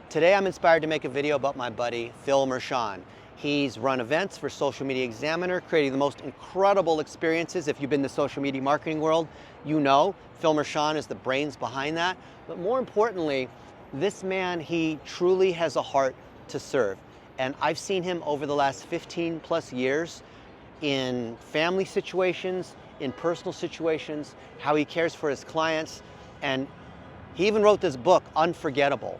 Today I'm inspired to make a video about my buddy, Phil Mershon. He's run events for Social Media Examiner, creating the most incredible experiences. If you've been in the social media marketing world, you know Phil Mershon is the brains behind that. But more importantly, this man, he truly has a heart to serve. And I've seen him over the last 15 plus years in family situations, in personal situations, how he cares for his clients. And he even wrote this book, Unforgettable,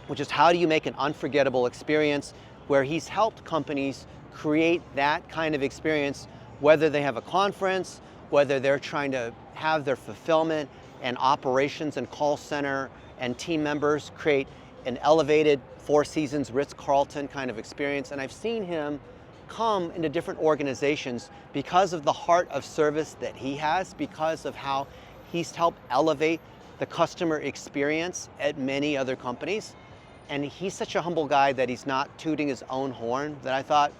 which is how do you make an unforgettable experience, where he's helped companies create that kind of experience, whether they have a conference, whether they're trying to have their fulfillment and operations and call center and team members create an elevated Four Seasons Ritz-Carlton kind of experience. And I've seen him come into different organizations because of the heart of service that he has, because of how he's helped elevate the customer experience at many other companies. And he's such a humble guy that he's not tooting his own horn, that I thought,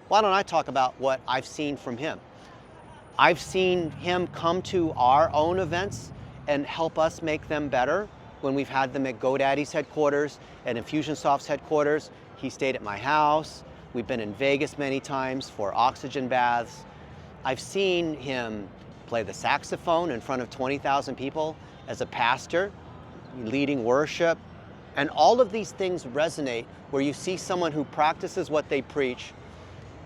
why don't I talk about what I've seen from him? I've seen him come to our own events and help us make them better. When we've had them at GoDaddy's headquarters, at Infusionsoft's headquarters, he stayed at my house. We've been in Vegas many times for oxygen baths. I've seen him play the saxophone in front of 20,000 people as a pastor, leading worship. And all of these things resonate where you see someone who practices what they preach,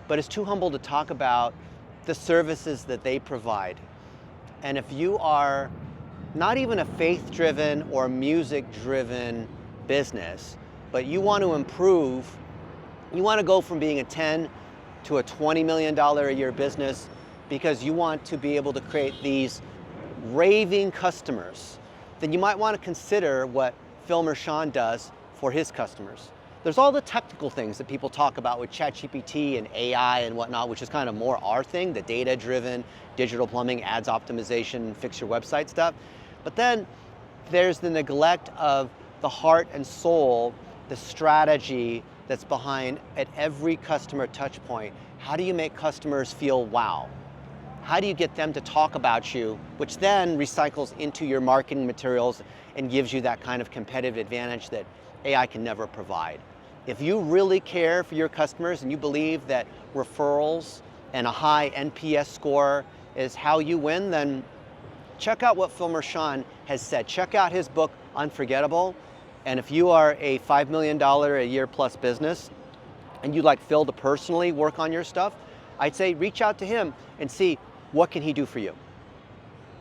but is too humble to talk about the services that they provide. And if you are not even a faith-driven or music-driven business, but you want to improve, you want to go from being a 10 to a $20 million a year business because you want to be able to create these raving customers, then you might want to consider what Phil Mershon does for his customers. There's all the technical things that people talk about with ChatGPT and AI and whatnot, which is kind of more our thing, the data-driven, digital plumbing, ads optimization, fix your website stuff. But then there's the neglect of the heart and soul, the strategy that's behind at every customer touch point. How do you make customers feel wow? How do you get them to talk about you, which then recycles into your marketing materials and gives you that kind of competitive advantage that AI can never provide? If you really care for your customers and you believe that referrals and a high NPS score is how you win, then check out what Phil Mershon has said. Check out his book, Unforgettable. And if you are a $5 million a year plus business and you'd like Phil to personally work on your stuff, I'd say reach out to him and see what can he do for you.